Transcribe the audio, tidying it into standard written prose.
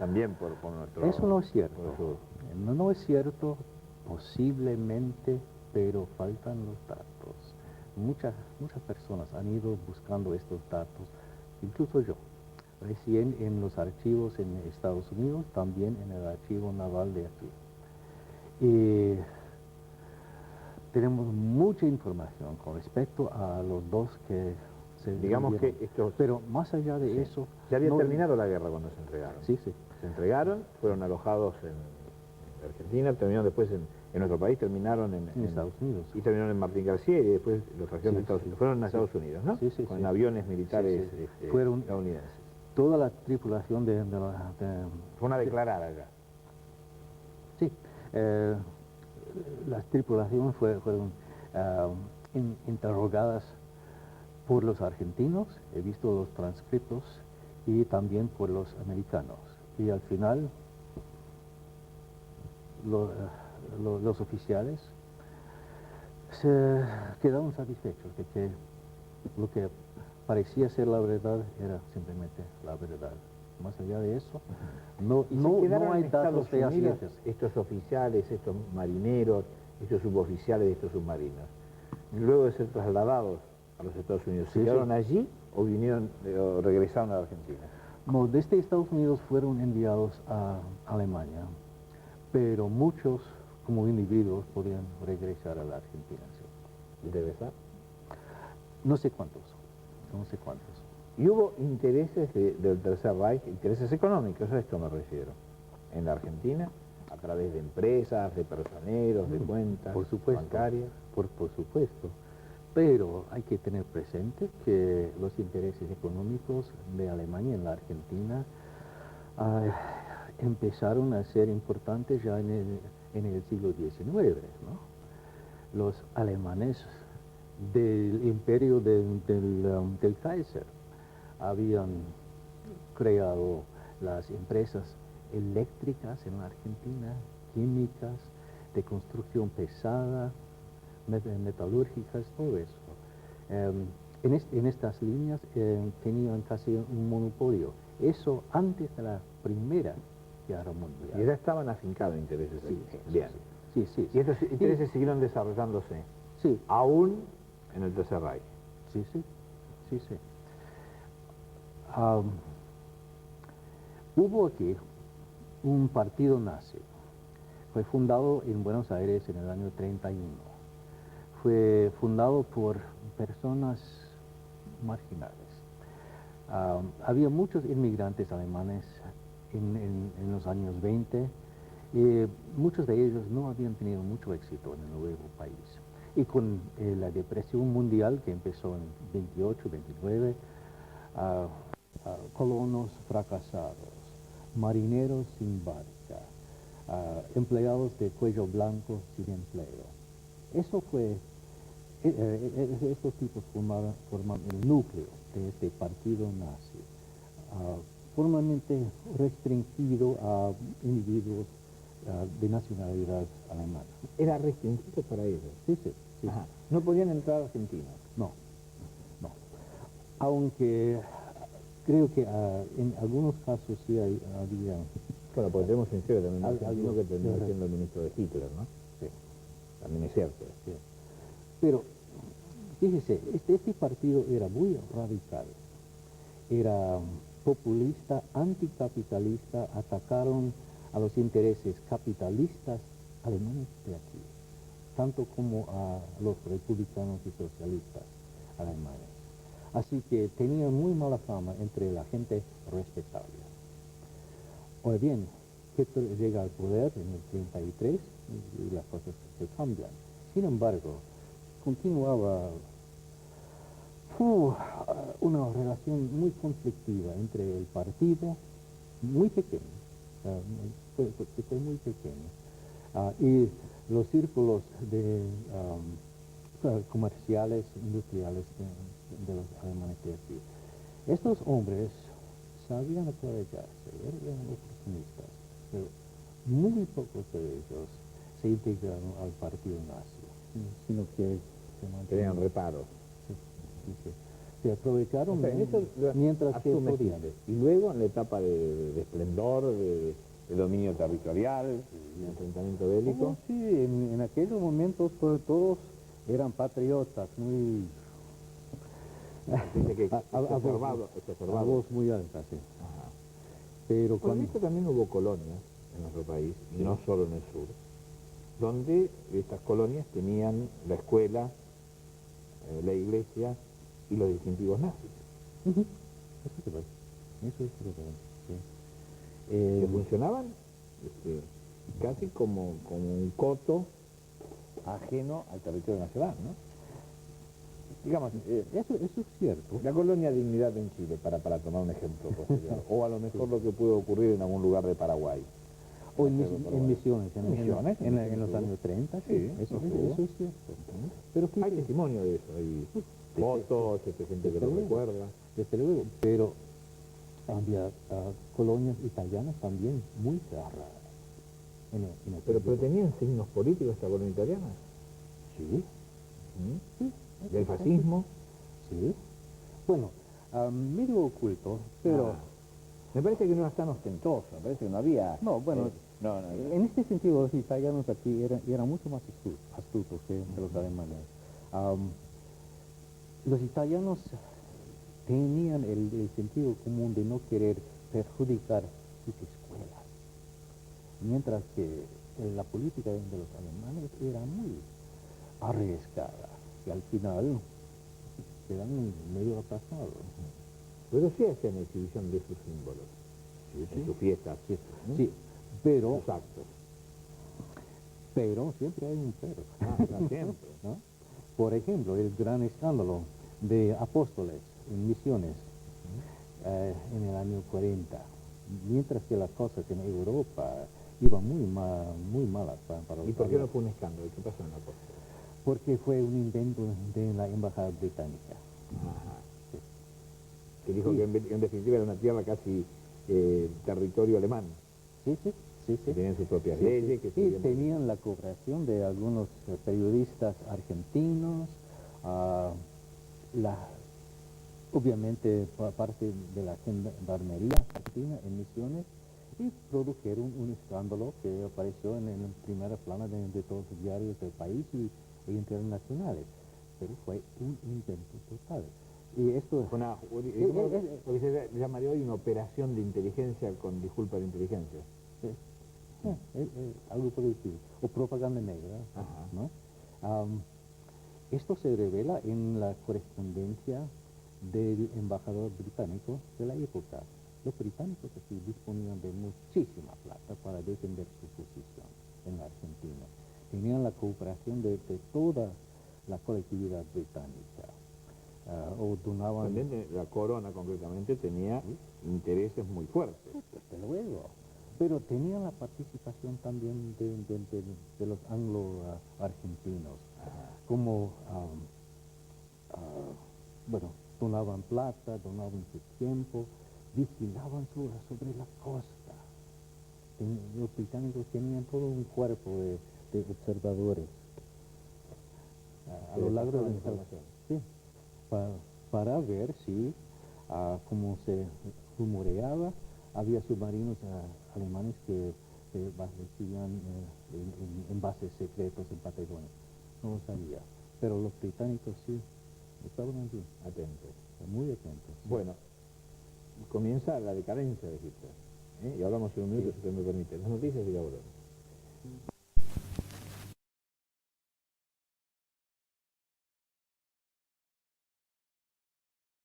también por nuestro... Eso no es cierto. No es cierto, posiblemente, pero faltan los datos. Muchas personas han ido buscando estos datos, incluso yo. Recién en los archivos en Estados Unidos, también en el archivo naval de aquí. Y tenemos mucha información con respecto a los dos que se Digamos vendieron. que estos... Pero más allá de Sí. eso... Ya había terminado la guerra cuando se entregaron. Sí, sí. Se entregaron, fueron alojados en Argentina, terminaron después en nuestro país, terminaron en Estados Unidos. Y terminaron en Martín García y después los trajeron a Estados Unidos. Fueron a Estados Unidos, ¿no? Sí, sí, con sí. aviones militares Fueron estadounidenses. Toda la tripulación Fue una declarada ya. Sí. Las tripulaciones fueron interrogadas por los argentinos, he visto los transcriptos, y también por los americanos. Y al final, los oficiales se quedaron satisfechos de que lo que parecía ser la verdad era simplemente la verdad. Más allá de eso, no hay datos fehacientes. Estos oficiales, estos marineros, estos suboficiales de estos submarinos, luego de ser trasladados a los Estados Unidos, ¿se quedaron allí o vinieron o regresaron a la Argentina? No, desde Estados Unidos fueron enviados a Alemania, pero muchos, como individuos, podían regresar a la Argentina. ¿Y de verdad? No sé cuántos, no sé cuántos. ¿Y hubo intereses del Tercer Reich, intereses económicos, a esto me refiero, en la Argentina, a través de empresas, de personeros, de cuentas bancarias? Por supuesto, pero hay que tener presente que los intereses económicos de Alemania en la Argentina empezaron a ser importantes ya en el siglo XIX, ¿no? Los alemanes del imperio del Kaiser habían creado las empresas eléctricas en la Argentina, químicas, de construcción pesada, metalúrgicas, todo eso. En estas líneas tenían casi un monopolio. Eso antes de la Primera Guerra Mundial. Y ya estaban afincados intereses. Sí, bien. Sí. Y estos intereses siguieron desarrollándose. Sí. Aún en el Tercer Reich. Sí. Hubo aquí un partido nazi. Fue fundado en Buenos Aires en el año 31. Fue fundado por personas marginales. Había muchos inmigrantes alemanes en los años 20 y muchos de ellos no habían tenido mucho éxito en el nuevo país. Y con la depresión mundial que empezó en 28, 29, colonos fracasados, marineros sin barca, empleados de cuello blanco sin empleo. Eso fue, estos tipos formaban el núcleo de este partido nazi, formalmente restringido a individuos de nacionalidad alemana. ¿Era restringido para ellos? Sí. ¿No podían entrar argentinos? No. Aunque creo que en algunos casos sí había... Bueno, porque tenemos en serio también algo que terminó siendo el ministro de Hitler, ¿no? Sí. También es cierto. Sí. Pero, fíjese, este partido era muy radical. Era populista, anticapitalista, atacaron a los intereses capitalistas alemanes de aquí, tanto como a los republicanos y socialistas alemanes. Así que tenían muy mala fama entre la gente respetable. Ahora bien, Hitler llega al poder en el 33 y las cosas se cambian. Sin embargo, continuaba una relación muy conflictiva entre el partido, muy pequeño, fue muy pequeño, y los círculos comerciales, industriales de los alemanes de aquí. Estos hombres sabían aprovecharse, eran oportunistas, pero muy pocos de ellos se integraron al partido nazi, sino que se Tenían reparos. Sí. se aprovecharon O sea, en eso lo mientras que asumes podían. usted. Y luego en la etapa de esplendor, de dominio territorial, de enfrentamiento bélico. Oh, sí, en aquellos momentos pues, todos eran patriotas, muy... Dice que a exacerbado. voz muy alta, sí. Ajá. Pero Por cuando... esto también hubo colonias en nuestro país, y no solo en el sur, donde estas colonias tenían la escuela, la iglesia y los distintivos nazis, Ujú. Eso es verdad. Eso es verdad, sí. que funcionaban casi como un coto ajeno al territorio nacional, ¿no? Digamos, Eso es cierto. la colonia Dignidad en Chile, para tomar un ejemplo posterior, o a lo mejor lo que pudo ocurrir en algún lugar de Paraguay. O en Misiones, Misiones, en los años 30, sí, eso es cierto. Pero Hay fíjate, testimonio de eso, hay fotos, gente que lo recuerda. desde luego, pero había colonias italianas también muy cerradas. Pero tenían signos políticos esta colonia italiana. Sí, sí. Del fascismo. Sí. Bueno, medio oculto, pero... Me parece que no era tan ostentoso, me parece que no había... No, bueno, no. en este sentido los italianos aquí eran mucho más astutos que los alemanes. Los italianos tenían el sentido común de no querer perjudicar sus escuelas, mientras que la política de los alemanes era muy arriesgada y al final quedan medio aplastados. Pero sí hacían exhibición de sus símbolos, en sus fiestas, ¿no? Sí, pero... sus actos. Pero siempre hay un pero. Siempre. ¿No? Por ejemplo, el gran escándalo de Apóstoles en Misiones en el año 40, mientras que las cosas en Europa iban muy malas para los ¿Y por qué no italianos. fue un escándalo? ¿Qué pasó en la costa? Porque fue un invento de la embajada británica. Ajá. Sí. Que dijo que en definitiva era una tierra casi territorio alemán. Sí. Que tenían sus propias Sí, leyes. sí. Que Y tenían la cooperación de algunos periodistas argentinos, obviamente parte de la gendarmería argentina en Misiones, y produjeron un escándalo que apareció en primera plana de todos los diarios del país e internacionales. Pero fue un invento total. Y esto fue lo que se llamaría hoy una operación de inteligencia con disculpa de inteligencia. algo por decir, o propaganda negra, Ajá. ¿no? Esto se revela en la correspondencia del embajador británico de la época. Los británicos aquí disponían de muchísima plata para defender su posición en la Argentina. Tenían la cooperación de toda la colectividad británica. O donaban... También la corona concretamente tenía intereses muy fuertes. Desde luego. Pero tenían la participación también de los anglo-argentinos, como, donaban plata, donaban su tiempo, vigilaban sobre la costa. Los británicos tenían todo un cuerpo de observadores a lo largo de la instalación. Sí, para ver si, como se rumoreaba, había submarinos alemanes que recibían en bases secretos en Patagonia. No lo sabía, pero los británicos sí estaban allí. Atentos. Muy atentos. Bueno, comienza la decadencia de Hitler. Y hablamos en un minuto, si usted me permite. Las noticias y la volvemos.